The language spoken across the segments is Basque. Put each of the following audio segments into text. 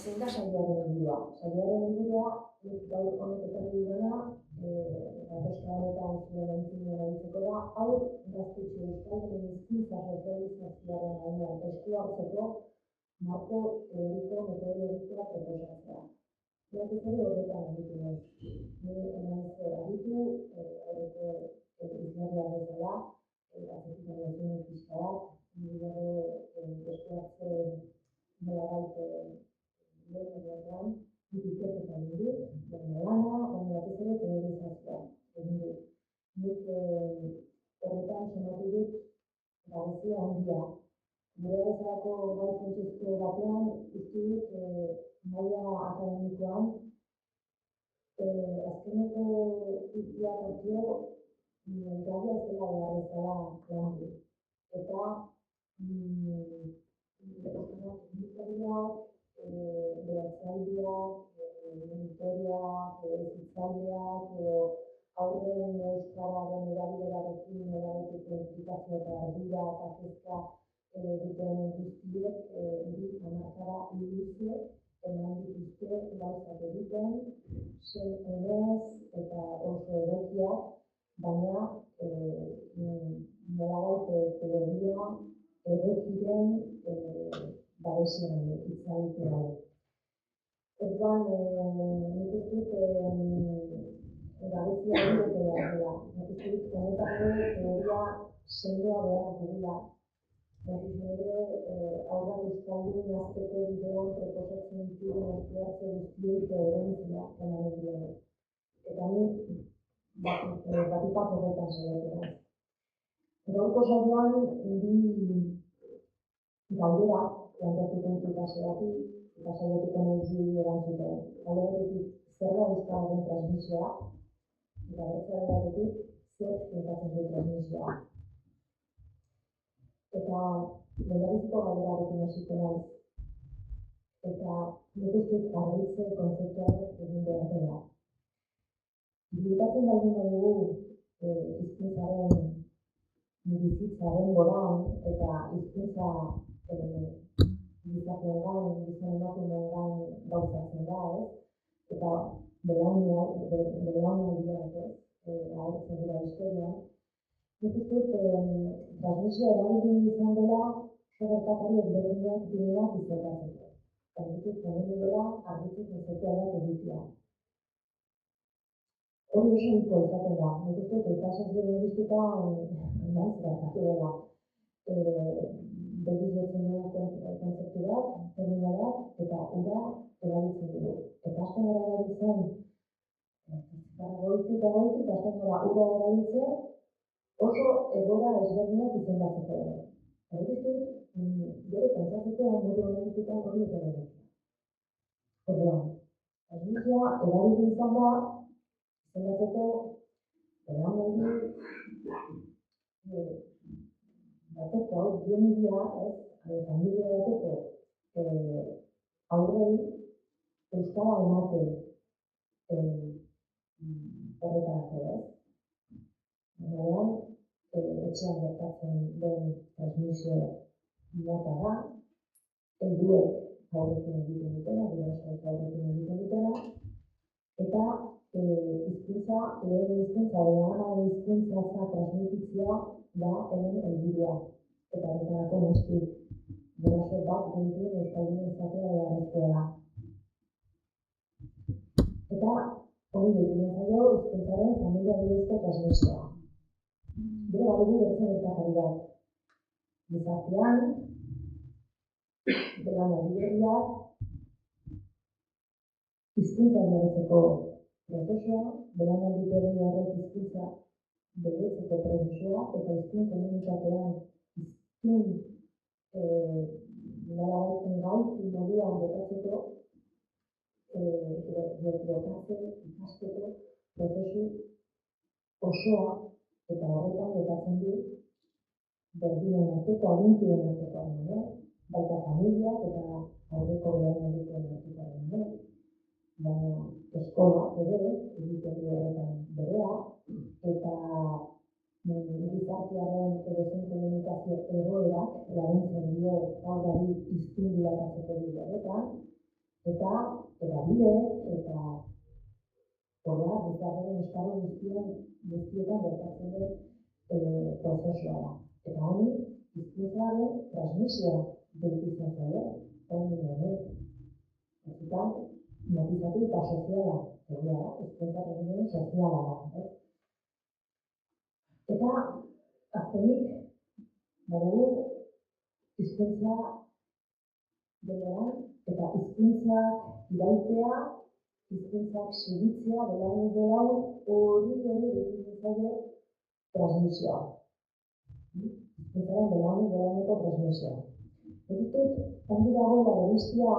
zein da saioaren helburua. Saioaren helburua, gaur honetan duguna, gatoska honetan zuen entzinen erabiltzeko da, hau gaztetxe euskalaren hizkuntza sozializazioaren gainean esku hartzeko marko teoriko metodologikoa proposatzea. Batez ere horretan aritu naiz. Ni naiz aritu, horreko izlariak bezala, atzetik ariatzen pixka bat, nire esku hartzen nolabait lehen nik ikerketan dut, baina lana, baina batez ere teorizazioa egin dut. Nik horretan somatu dut gabezia handia. Gure bezalako gai funtsezko batean, uste dut maila akademikoan, azkeneko urteak hartio gaia ez dela behar bezala landu. Eta teknikariak, behatzaileak, monitoriak, hezitzaileak, aurren euskararen erabilerarekin nolabaiteko inplikazio eta ardura eta kezka duten guztiek bi hamarkada luze eman dituzte gauzak egiten, zen honez eta oso egokiak, baina nolabait teoria egokiren babesean itzalitea. Orduan, nik uste dut gabezia hori behar dela. Nik uste dut honetako teoria sendoa behar dugula. Berriz ere, aurrak euskaldun azteko bidean proposatzen ditugun eskuartze guztiei koherentzia emanen diogu. Eta ni batipat horretan saiatu naiz. Gaurko saioan bi galdera planteatuko ditut hasieratik, eta saiatuko naiz bi erantzuten. Alde batetik, zer da euskararen transmisioa, eta beste alde batetik, zer gertatzen du transmisioa. Eta lehendabiziko galderarekin hasiko naiz. Eta nik uste dut argitze kontzeptuak egin behar dela. Irudikatzen baldin badugu hizkuntzaren bizitzaren goran eta hizkuntza gizakiengan, gizon-emakumeengan gauzatzen da, ez? Eta belaunaldiak, agertzen dira historian. Nik uste dut transmisioa erabili izan dela gertakari ezberdinak direnak izorratzeko. Eta nik uste dut komeni dela argitze kontzeptual bat egitea. Hori oso niko izaten da. Nik uste dut ikasazio linguistikan maiz gertatu dela. Begiz dugu kontzeptu bat, termino bat, eta ura erabiltzen dugu. Eta azken erabiltzen, goitik, azken ura erabiltzen, oso egoera ezberdinak izendatzeko ere. Eta nik uste dut, gero pentsatzeko modu analitikan hori eta egitea. Orduan, transmisioa erabili izan da, izendatzeko, belaunaldi bateko, biomedia, familia bateko aurrei euskara emate horretarako, ez? Normalean, etxean gertatzen den transmisio mota da, helduek aurrekin egiten dutena, gurasoek aurrekin egiten dutena, eta hizkuntza, lehen hizkuntza, ama hizkuntza transmititzea da hemen helburua. Eta horretarako noski, guraso bat behin euskaldun izatea beharrezkoa da. Eta hori deitu zaio hizkuntzaren familia bidezko transmisioa. Gero badugu bertzen gertakari bat. Gizartean, belaunaldi berriak, hizkuntza jabetzeko prozesua, belaunaldi berri horrek hizkuntza beretzeko prozesua, eta hiztun komunitatean hiztun nolabait gai moduan jokatzeko ikasteko prozesu osoa, eta horretan jokatzen du berdinen arteko, adintuen arteko harmonia, baita familiak eta aurreko belaunaldikoen arteko harmonia, baina eskola ere egiten du horretan berea, eta gizartearen edozein komunikazio egoerak laguntzen dio haurrari hiztun bilakatzeko bide horretan, eta bide, eta horrela, gizartearen esparru guztietan gertatzen den prozesua da. Eta honi, hizkuntzaren transmisioa deitu izan zaio, honi ere. Hortzitan, matizatu eta soziala, egia da, hizkuntza transmisioa soziala da. Eta, azkenik, badugu, hizkuntza denean, eta hizkuntzak irautea, hizkuntzak segitzea, belarrez belar, hori ere deitu zaio transmisioa. Hizkuntzaren belarreko transmisioa. Egitut, ongi dagoela beristia,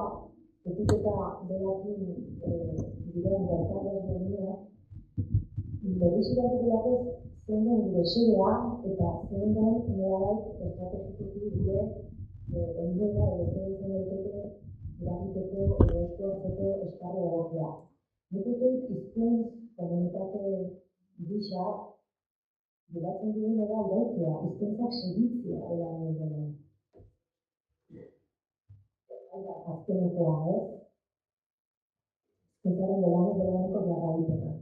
etiketa berakin diren gertatzen denean, beristia dugulako zein den gure xedea eta zein den nolabait estrategikoki gure helburua edo zein izan daiteke eragiteko edo eskuartzeko esparru egokia. Nik uste dut hizkuntz komunitate gisa bilatzen dugun da irautea, hizkuntzak segitzea belarrez belar. Azkenekoa, hizkuntzaren belarrez belarreko jarraipena.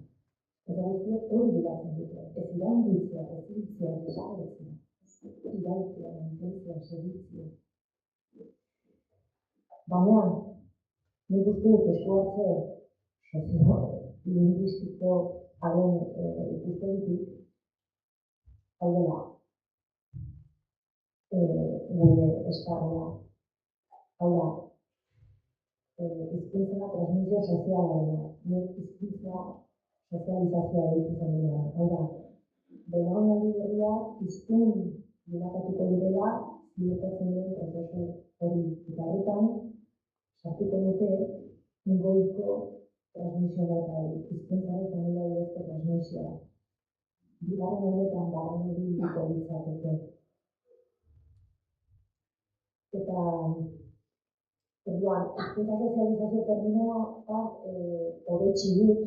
Eta guztiak hori bilatzen dute, ez iraungitzea, ez hiltzea, desagertzea, irautea, mantentzea, segitzea. Baina, nik uste dut eskuartze sozio-linguistikoaren ikuspegitik, hau dela, gure esparrua. Hau da, hizkuntza transmisio soziala dela, nik hizkuntza sozializazioa deitu zen dela. Hau da, belaunaldi berriak hiztun bilakatuko direla, ziurtatzen duen prozesu hori. Eta horretan, sartuko nuke goiko transmisio bat hori, hizkuntzaren familia bidezko transmisioa. Bigarren honetan barren bilduko litzateke. Eta, orduan, hizkuntza sozializazio terminoa hobetsi dut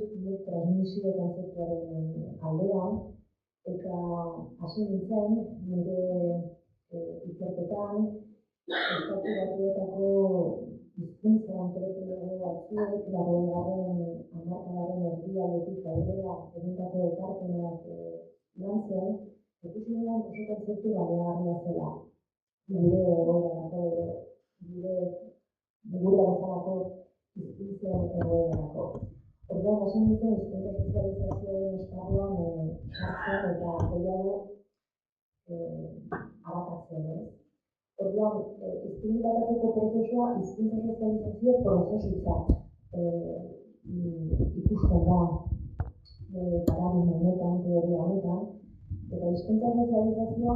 transmisio kontzeptuaren aldean, eta hasi nintzen nire ikerketan Estatu Batuetako hizkuntza antropologo batzuek 80. hamarkadaren erdialdetik aurrera egindako ekarpenak lantzen, ikusi dudan oso kontzeptu baliagarria zela. Gure egoerarako, gure bezalako hizkuntzen egoerarako. Orduan, hasi nintzen hizkuntza sozializazioaren esparruan sartzen eta gehiago arakatzen, Orduan, hizkuntza bilakatzeko prozesua hizkuntza sozializazio prozesutzat ikusten da paradigma honetan, teoria honetan, eta hizkuntza sozializazioa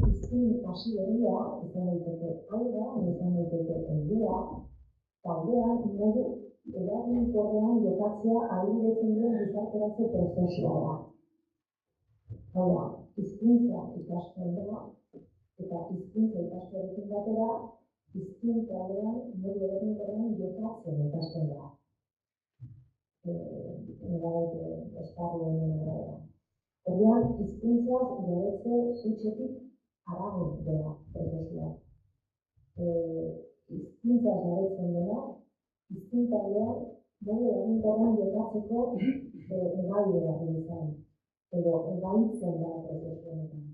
hizkun hasi berria izan daiteke aurra, izan daiteke heldua, taldean modu eraginkorrean jokatzea ahalbidetzen duen gizarteratze prozesua da. Hau da, hizkuntza ikasten da, eta hizkuntza ikastearekin batera, hizkun taldean modu eraginkorrean jokatzen ikasten da. Esparru honen arabera. Orduan, hizkuntzaz jabetze hutsetik harago dela prozesua. Hizkuntzaz jabetzen dela, hizkun taldean modu eraginkorrean jokatzeko egai behar izan, edo egaitzen da prozesu honetan.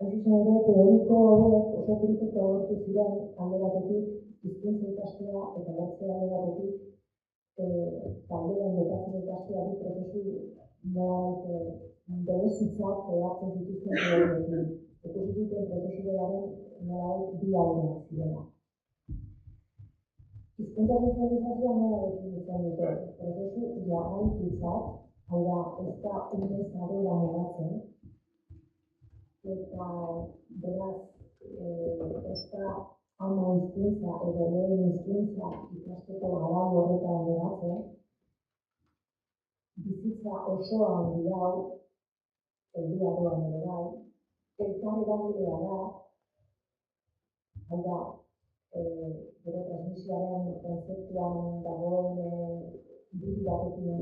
Hain zuzen ere, teoriko horiek oso kritiko agertu ziren alde batetik hizkuntza ikastea eta bertze alde batetik taldean jokatzen ikasteari prozesu nolabait berezitzat hartzen zituzten teoriekin. Ikusi zuten prozesu beraren nolabait bi aldeak zirela. Hizkuntza sozializazioa nola definitzen dute? Prozesu jarraitutzat, hau da, ez da unez adora mugatzen, eta beraz ez da ama hizkuntza edo lehen hizkuntza ikasteko garai horretan mugatzen, bizitza osoan dirau, heldu aroan ere bai, elkar eragilea da, hau da, bere transmisioaren kontzeptuan dagoen bide batekin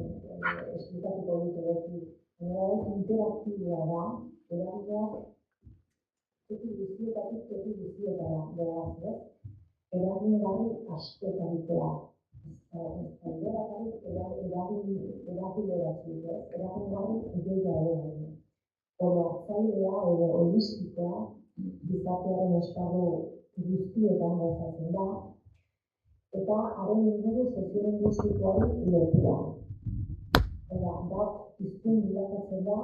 esplikatuko dute beti, nolabait interaktiboa da, eragileak toki guztietatik toki guztietara beraz, eragingarri askotarikoa. Ez da bakarrik eragingarri gehiago da. Hartzailea edo holistikoa gizartearen esparru guztietan gauzatzen da, eta haren inguru soziolinguistikoari lotua. Bat hiztun bilakatzen da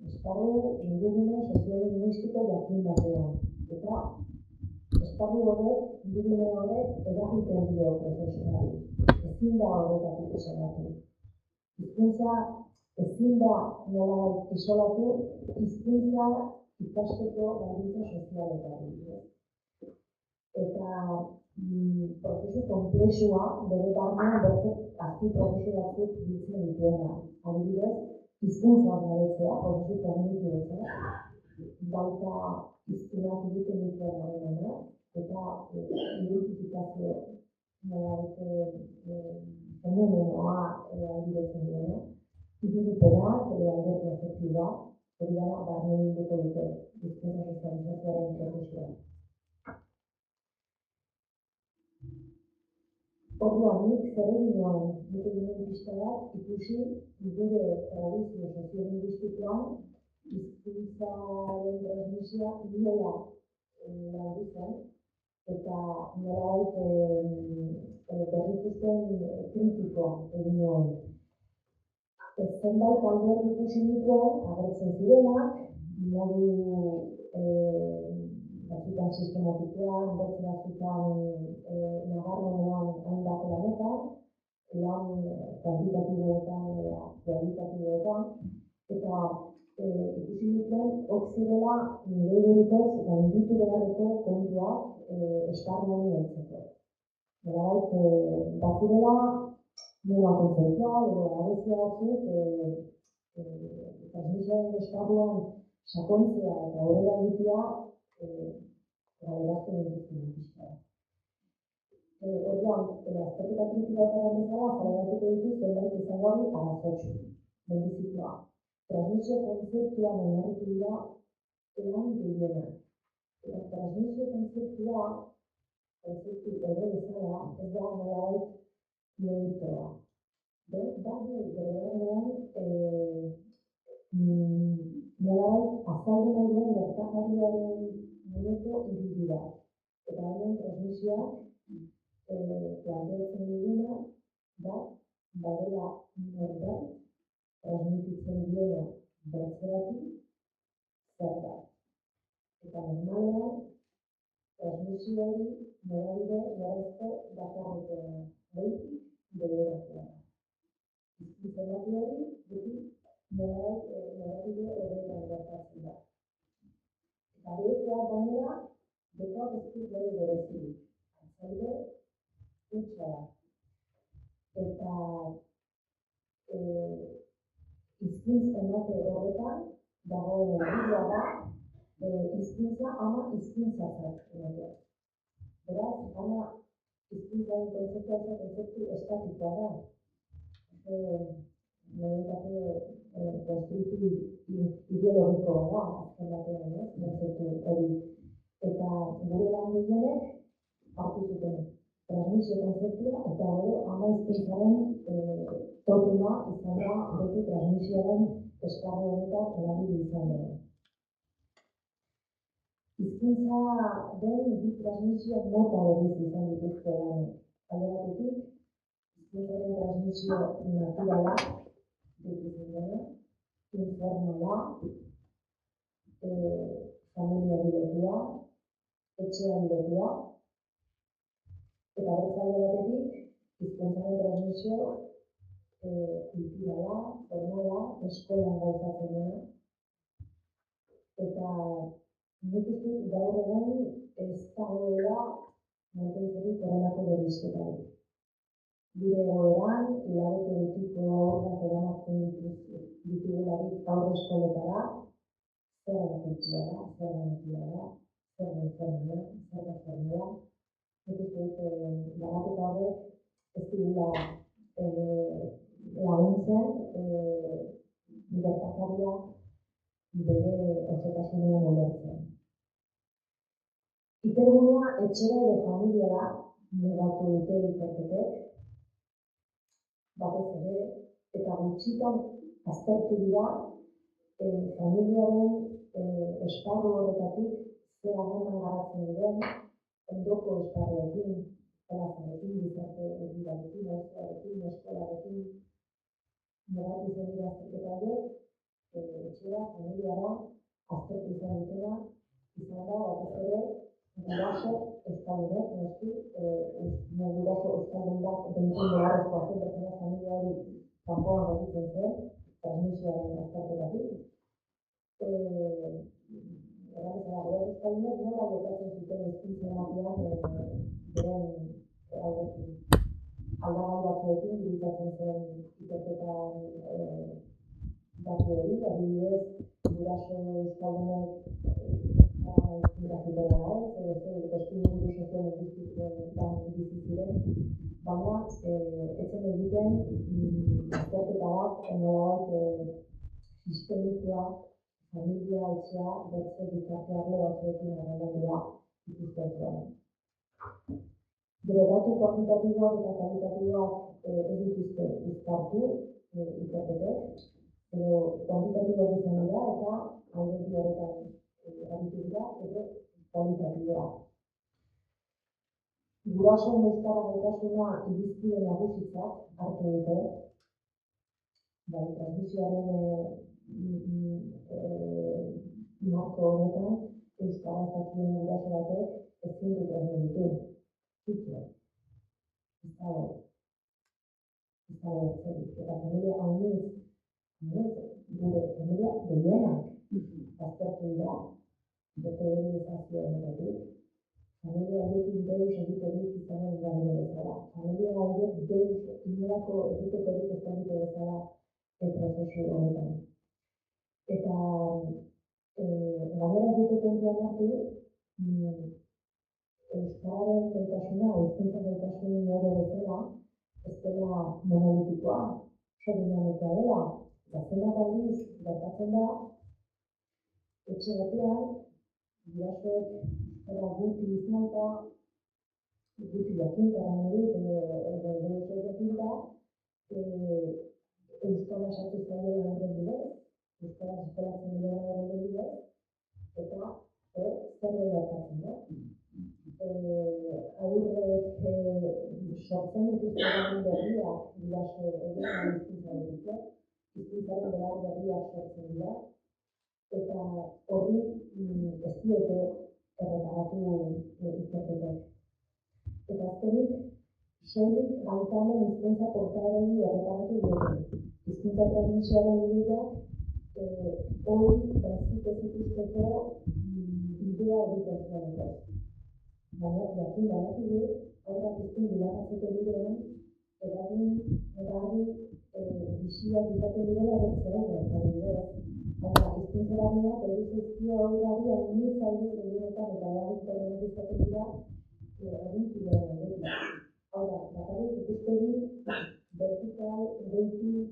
esparru ingurune soziolinguistiko jakin batean. Eta esparru horrek, ingurune horrek eragiten dio prozesuari. Ezin da horretatik isolatu. Hizkuntza ezin da nolabait isolatu, hizkuntza ikasteko baldintza sozialetara. Eta prozesu konplexua bere barnean beste azpi-prozesu batzuk biltzen dituena. Adibidez, hizkuntza gabetzea, prozesu kognitiboa, baita hiztunak egiten dituen harremana, eta identifikazio fenomenoa ahalbidetzen duena, irudipena edo alderdi afektiboa, hori da barne egiteko dute hizkuntza sozializazioaren prozesua. Orduan, nik zer egin nuen, nik egin pixka bat ikusi gure tradizio soziolinguistikoan hizkuntzaren transmisioa nola landu zen, eta nolabait berrikusten kritikoa egin nuen. Zenbait alderdi ikusi nituen, agertzen zirenak, modu batzutan sistematikoan, beste batzutan nabarmenean hainbat lanetan, lan kuantitatiboetan eta kualitatiboetan, eta ikusi nituen hor zirela nire iruditzez gainditu beharreko kontuak esparru honi heltzeko. Nolabait bazirela muga kontzeptual edo gabezia batzuk transmisioaren esparruan sakontzea eta aurrera egitea galerazten dituzten pixka. Orduan, azterketa kritikoa horren bezala, zaleratuko ditu zenbait ezaugarri arazotsu, lehenbizikoa. Transmisio kontzeptuan oinarritu dira lan gehienak. Eta transmisio kontzeptua, kontzeptu horre bezala, ez da nolabait neutroa. Badu berean nolabait azaldu nahi duen gertakariaren munduko irudira. Eta hemen transmisioak planteatzen duguna da badela norbait transmititzen duena bertzerati zerbait. Eta normalean transmisio hori norabide norazko bakarrekoa goitik beherako. Hizkuntza hori beti norabide horretan gertatzen da. Eta behekoak gainera, bekoak ez dut bere berezirik. Hartzaile hutsa da. Eta hizkuntza emate horretan dagoen helburua da hizkuntza ama hizkuntzatzat ematea. Beraz, ama hizkuntzaren kontzeptu estatikoa da. Niretzako konstruktu ideologikoa da, azken batean, kontzeptu hori. Eta gure lan gehienek hartu zuten transmisio kontzeptua, eta gero ama hizkuntzaren totema izan da beti transmisioaren esparru honetan erabili izan dena. Hizkuntza den bi transmisio mota bereiz izan dituzte lanek. Alde batetik, hizkuntzaren transmisio naturala, deitzen dena, informala, familiari lotua, etxeari lotua, eta beste alde batetik, hizkuntzaren transmisio kulturala, formala, eskolan gauzatzen dena, eta nik uste gaur egun ez dagoela mantentzerik horrelako bereizketarik. Gure egoeran, hilabete betiko haurrak eramaten ditugularik haur eskoletara, zer da kulturala, zer da naturala, zer da informala, zer da formala. Nik uste dut bagaketa horrek ez digula laguntzen gertakaria bere osotasunean ulertzen. Ikergunea etxera edo familiara mugatu dute ikerketek, batez ere, eta gutxitan aztertu dira familiaren esparru horretatik ze harreman garatzen diren ondoko esparruekin, jolasarekin, gizarte egiturarekin, auzoarekin, eskolarekin, mugatu izan dira azterketa horiek, etxera, familiara, aztertu izan dutela, izan da, batez ere, guraso euskaldunek, noski, guraso euskaldun bat bentzin beharrezkoa zen pertsona familia hori kanpoan gelditzen zen, transmisioaren azterketatik. Guraso euskaldunek nola jokatzen zuten hizkuntza ematean beren aldagai batzuekin irudikatzen zen ikerketan datu hori, adibidez, guraso euskaldunek hizkuntza zutela ez, testuinguru soziolinguistikoetan bizi ziren, baina ez zen egiten azterketa bat nolabait sistemikoa, familia, etxea, beste gizarte arlo batzuekin harrematua ikusten zuen. Gero datu kuantitatiboak eta kualitatiboak ez dituzte uztartu ikerketek, edo kuantitatiboak izan dira eta alderdi horretan aritu dira, edo kualitatiboak. Gurasoen euskara gaitasuna irizpide nagusitzat hartu dute, transmisioaren marko honetan, euskara ez dakien guraso batek ezin du transmititu. Zituen. Ez dago ertzerik. Eta familia hauniz, gure familia gehienak aztertu dira, bete organizazio honetatik. Familia horiekin deus egiterik izanen gabide bezala. Familia horiek deus inolako egitekorik ez dute bezala prozesu honetan. Eta gainera dute kontuan hartu, euskararen gaitasuna, hizkuntza gaitasun modu bezala, ez dela monolitikoa, oso dinamikoa dela. Eta zenbat aldiz gertatzen da, etxe batean, gurasoek euskara guti izanka, guti jakinta gana dut, edo jakinta, euskara sartu zailela horren bidez, euskara eskolatzen dira horren bidez, eta zer gertatzen da. Aurrek sortzen dituzten berriak guraso egiten hizkuntza dituzte, hizkuntzaren behar berriak sortzen dira, eta hori ez diote erreparatu ikerketek. Eta azkenik, soilik aitamen hizkuntza portaerei erreparatu diote. Hizkuntza transmisioaren bideak hori baizik ez ikusteko bidea egiten zueneko. Baina, jakin badakigu, aurrak izkin bilakatzeko bidean, eragin bisiak izaten direla bertzera adibidez. Baina, hizkuntza eraginak edo zizkia horrari haunitz aldiz eginetan eta eraginkorren izaten dira eginkideen aldetik. Hau da, bakarrik ikuspegi vertikal, goitik,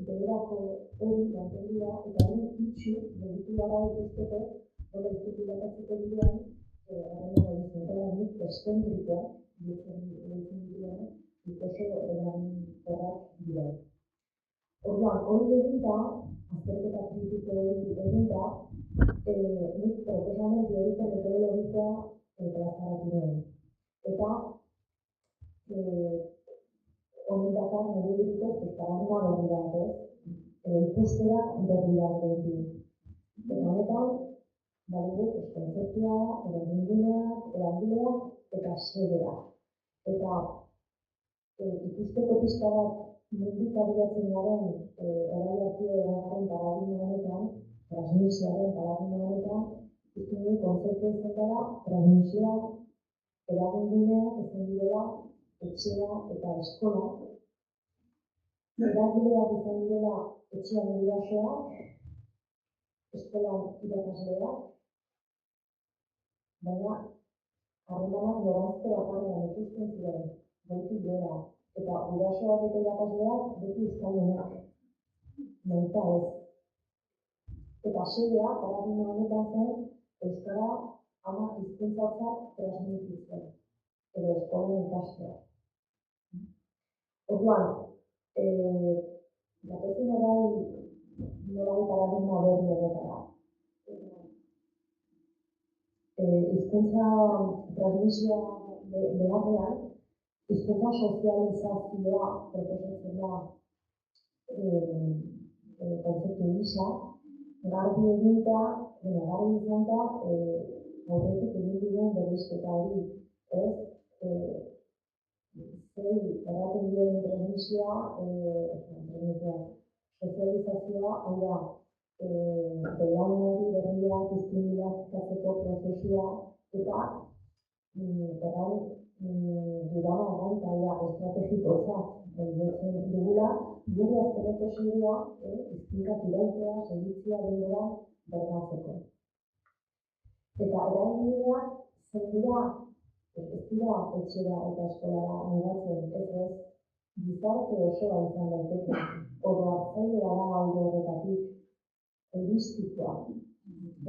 beherako hori manten dira eta hori itxu begitu gara ikusteko nola izkin bilakatzeko bidean harremana zentralanik eszentrikoa ditzen diren oso eraginkorrak dira. Orduan, hori eginda, azterketa kritiko hori eginda, nik proposamen teoriko metodologikoa plazaratu nuen. Eta honen dakar nire diriko paradigma berri bat ikustera berri bat egin. Eta honetan, badugu kontzeptua, eraginguneak, eragileak eta xedea. Eta ikusteko pixka bat nondik abiatzen garen orai arte garen paradigma honetan, transmisioaren paradigma honetan, ikusten du kontzeptua izan dela, transmisioak, eraginguneak izan direla, etxea eta eskola. Eragileak izan direla etxean gurasoak, eskolan irakasleak, baina harremanak norazko bakarrean ikusten ziren, goitik behera, eta gurasoak eta irakasleak beti euskaldunak, nahita ez. Eta xedea, paradigma honetan zen, euskara ama hizkuntzatzat transmititzen, edo eskolan ikastea. Orduan, gatozen norai paradigma berri horretara. Hizkuntza transmisioa beharrean, hizkuntza sozializazioa proposatzen da kontzeptu gisa, garbi eginda, garbi izan da, aurretik egin dugun bereizketa hori, ez? Zei erraten duen transmisioa, sozializazioa, hau da, belaunaldi berriak diskrimilatzeko prozesua, eta dudana errantaia estrategikotzat jotzen dugula, gure azkeneko zidea, hizkuntzak irautea, segitzea denbora bermatzeko. Eta eragileak zein dira, ez dira etxera eta eskolara mugatzen, ez, gizarte osoa izan daiteke, oro hartzailea da alde horretatik, holistikoa,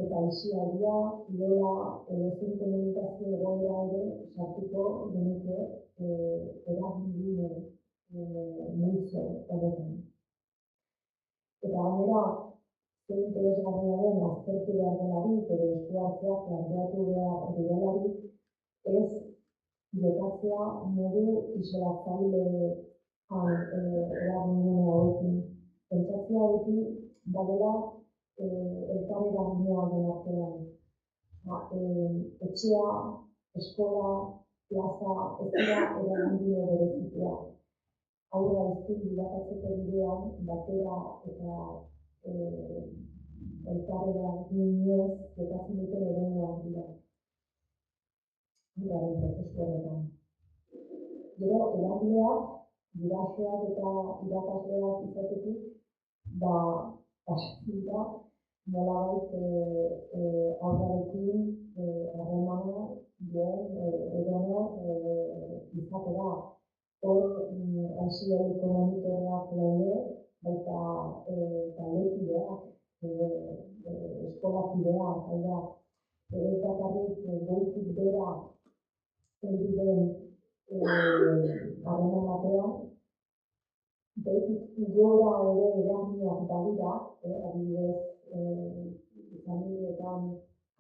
eta isialdia, kirola, edozein komunikazio egoera ere sartuko genuke eragile multzo horretan. Eta gainera, zein interesgarria den aztertu behar delarik, edo eskuartzeak planteatu behar direlarik, ez jokatzea modu isolatzailean eragin hauekin. Pentsatzea beti badela elkarrera ginea den artean. Etxea, eskola, plaza, ez dira eragin berezitua. Aurra izkin bilakatzeko bidean, batera eta elkarrera ginez jokatzen duten eremuak dira. Guraren prozesu horretan. Gero, eragileak, gurasoak eta irakasleak izatetik, pasatira, nolabait aurrarekin harremana duen edonor izatera. Hor, aizialiko monitoreak daude, baita taldekideak, eskolakideak, ez bakarrik goitik bera heldu den harreman batean, behitik gora ere eragileak badira, adibidez, familietan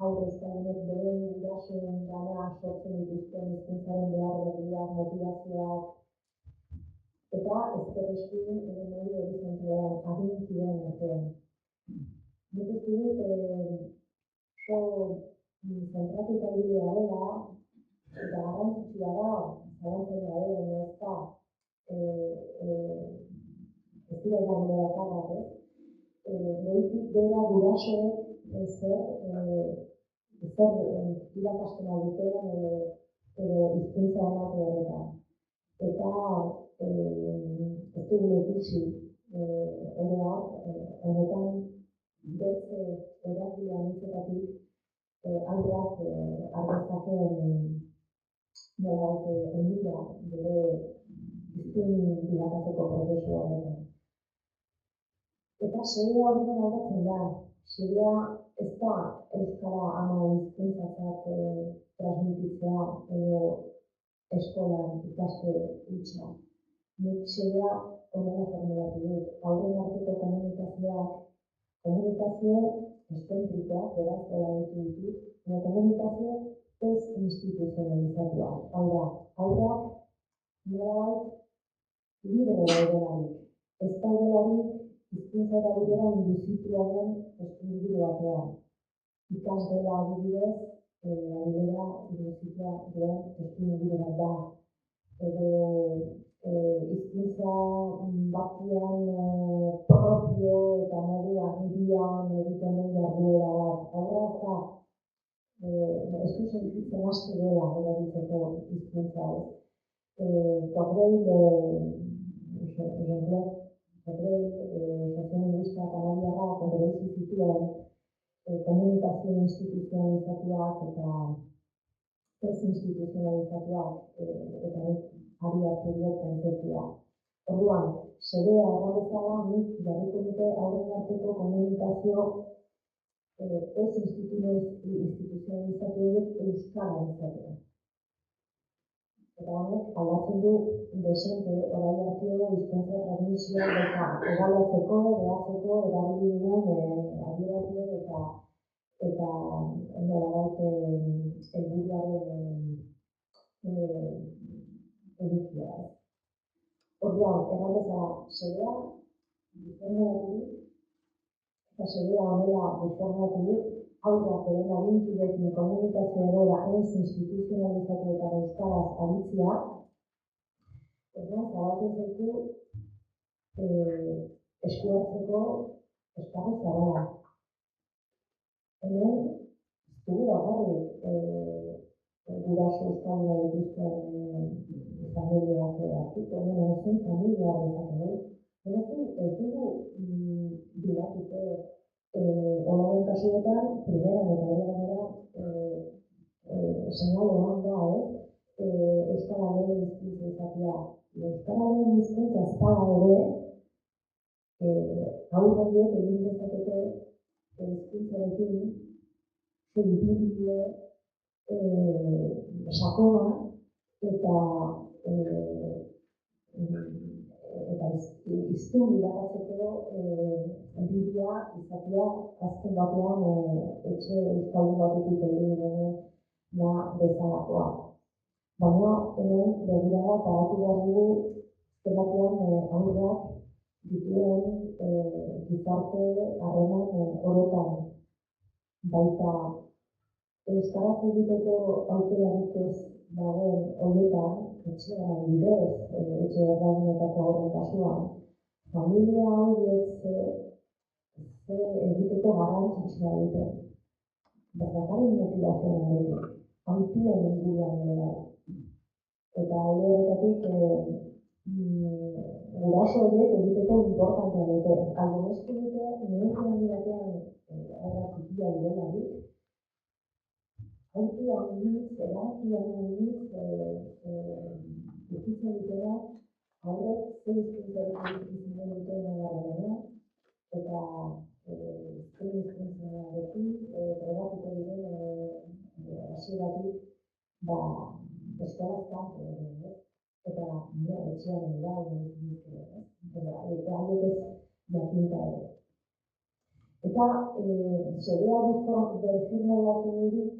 haur euskaldunek beren gurasoen gana sortzen dituzten hizkuntzaren behar berriak, motivazioak, eta ezkerreskuen edo modu horizontalean, adinkideen artean. Nik uste dut, zentratuta bidea dela, eta garrantzitsua da, zalantzailea ere, baina ez da, ez dira eragile bakarrak, goitik bera gurasoek zer irakasten duten edo hizkuntza emate horretan. Eta ez dugu ikusi oroak honetan beste eragile anitzetatik aurrak ardezakeen nolabait onura bere hiztun bilakatzeko prozesu horretan. Eta xedea horretan aldatzen da. Xedea ez da euskara ama hizkuntzatzat transmititzea edo eskolan ikaste hutsa. Nik xedea horrela formulatu dut. Aurren arteko komunikazio eszentrikoa, beraz, ditut, komunikazio ez instituzionalizatua. Hau da, aurrak nolabait libre daudelarik. Ez daudelarik hizkuntza erabilera induzituaren eskubidean batean. Ikasgela adibidez, adibidea induzitua duen eskubidean bat da. Edo hizkuntza batean propio eta modu agirian egiten den jarduera bat. Horra ez du sentitzen asko dela erabiltzeko hizkuntza ez. Soziolinguista kanadiarra konbereizi zituen komunikazio instituzionalizatuak eta ez instituzionalizatuak eta ari hartu dut kontzeptua. Orduan, xedea errabezala nik jarriko dute aurren arteko komunikazio ez instituzionalizatu horiek euskara izatea. Eta honek aldatzen du desente orain arteko hizkuntza transmisioa eta ebaluatzeko, behatzeko, erabili dugun adierazle eta nolabait helburuaren edukia. Orduan, erran bezala, xedea, disformaturik, eta xedea honela disformaturik, aurrak beren adinkidekin komunikazio egoera ez instituzionalizatu eta euskaraz aditzia, orduan, zabaltzen zaitu eskuartzeko esparru zabala. Hemen, ez dugu bakarrik guraso euskalduna dituzten familiak hartuko, zen familia dezakegu. Ez dugu bilatuko onaren kasuetan, primeran eta hori gainera seinale eman da, euskararen hizkuntza izatea. Euskararen hizkuntza ez bada ere, aurreriek egin dezakete hizkuntzarekin ibilbide sakona eta hiztun bilakatzeko bidea izatea azken batean etxe euskaldun batetik heldu direnen bezalakoa. Baina hemen begirada paratu behar dugu azken batean aurrak dituen gizarte harreman orotan. Baita euskaraz egiteko aukerarik ez dagoen horietan, etxean bidez, etxe erragunetako horren kasuan, familia horiek ze egiteko garrantzitsua dute. Bakarrik motivazioan aldetik, hautuen inguruan ere. Eta alde horretatik guraso horiek egiteko importantea dute. Aldenesko dute, neurri handi batean aurrak txikia direlarik, hautu handiz, erabakian handiz, ukitzen dutela, aurrek zer hizkuntzarik izan duten arabera, eta zer hizkuntzarekin erabakiko diren hasieratik eskolaz kanpo ere, eta etxean ere da, eta haiek ez jakinta ere. Eta xedea birformulatu durik,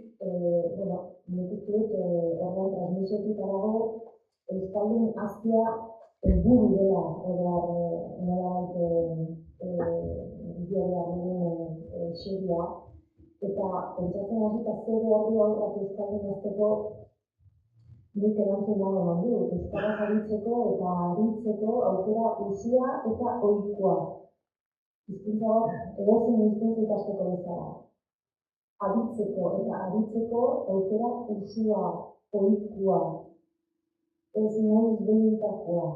nik uste dut orduan transmisiotik arago euskaldun azia helburu dela nolabait dio behar dugun xedea. Eta pentsatzen hasita zer behar du aurrak euskaldun azteko nik erantzun dago eman du. Euskaraz aritzeko eta aritzeko aukera usua eta ohikoa. Hizkuntza bat edozein hizkuntza ikasteko bezala. Aditzeko eta aritzeko aukera usua, ohikoa, ez noiz behintakoa,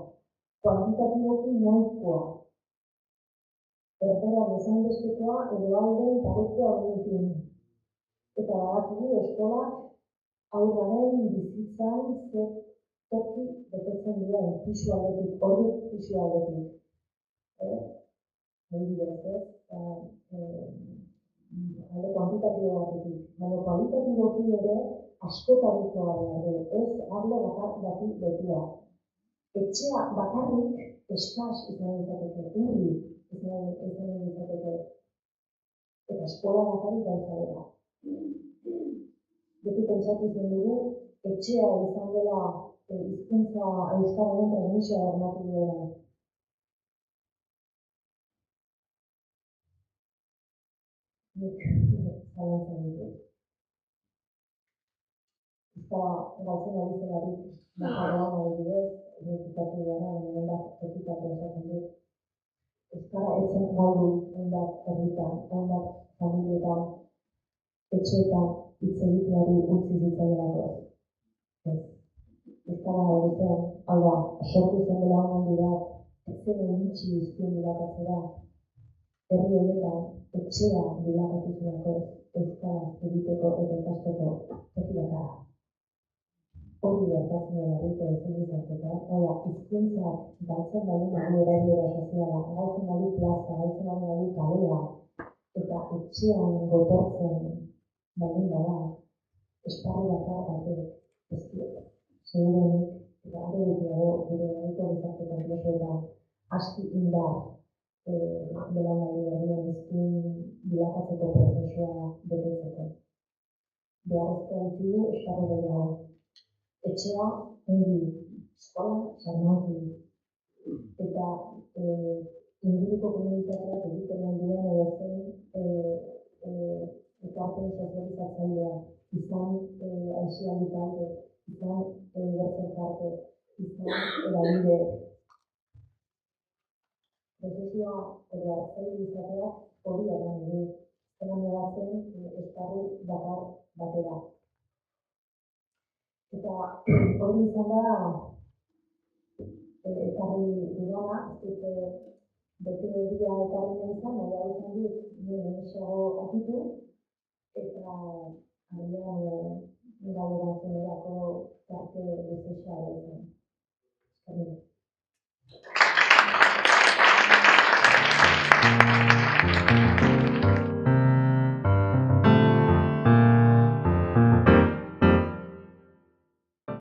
kuantitatiboki nahikoa, erderan bezain bestekoa edo alden parekoa horiekin. Eta badakigu eskolak aurraren bizitzan zer toki betetzen duen pisu aldetik, ordu pisu aldetik. Adibidez, alde kuantitatibo batetik, baina kualitatiboki ere askotarikoa behar du, ez arlo bati betua. Etxea bakarrik eskas izan izateke, urri izan izateke, eta eskola bakarrik gauza dela. Beti pentsatu izan dugu, etxea izan dela hizkuntza euskararen transmisioa bermatu duena. Nik zalantzan ditut. Euskara galtzen ari zelarik, bakarrean adibidez, nekitatu dena, hainbat tokitako esaten dut. Euskara etzen galdu hainbat herritan, hainbat familietan, etxeetan hitz egiteari utzi zitzaielako. Euskara hori zen, hau da, sortu zen dela handi bat, ez zen iritsi izkien bilakatzera, herri horietan etxea bilakatu zelako euskara egiteko eta ikasteko toki bakarra. Hori gertatzen delarik ezin izateko, hau da, hizkuntzak galtzen badu erabilera soziala, galtzen badu plaza, galtzen badu kalea, eta etxean gotortzen baldin bada, esparru bakar batek ez diot. Seguruenik, eta are gutxiago gure herriko gizarte konplexuetan aski indar belaunaldi berrien izkin bilakatzeko prozesua betetzeko. Beharrezkoa ditugu esparru gehiago. Etxea, ongi, eskola, sarmanki, eta inguruko komunitateak egiten duen edozein ekarpen sozializatzailea, izan aisialdi talde, izan bertzen parte, izan eragile. Prozesua hartzaile izateak hori eman du, zela mugatzen esparru bakar batera. Eta hori izan da ekarri dudana, ez dut bete egia ekarri nahi izan, nahi izan dut nire esago akitu, eta agian galeratzen erako parte bezesa izan.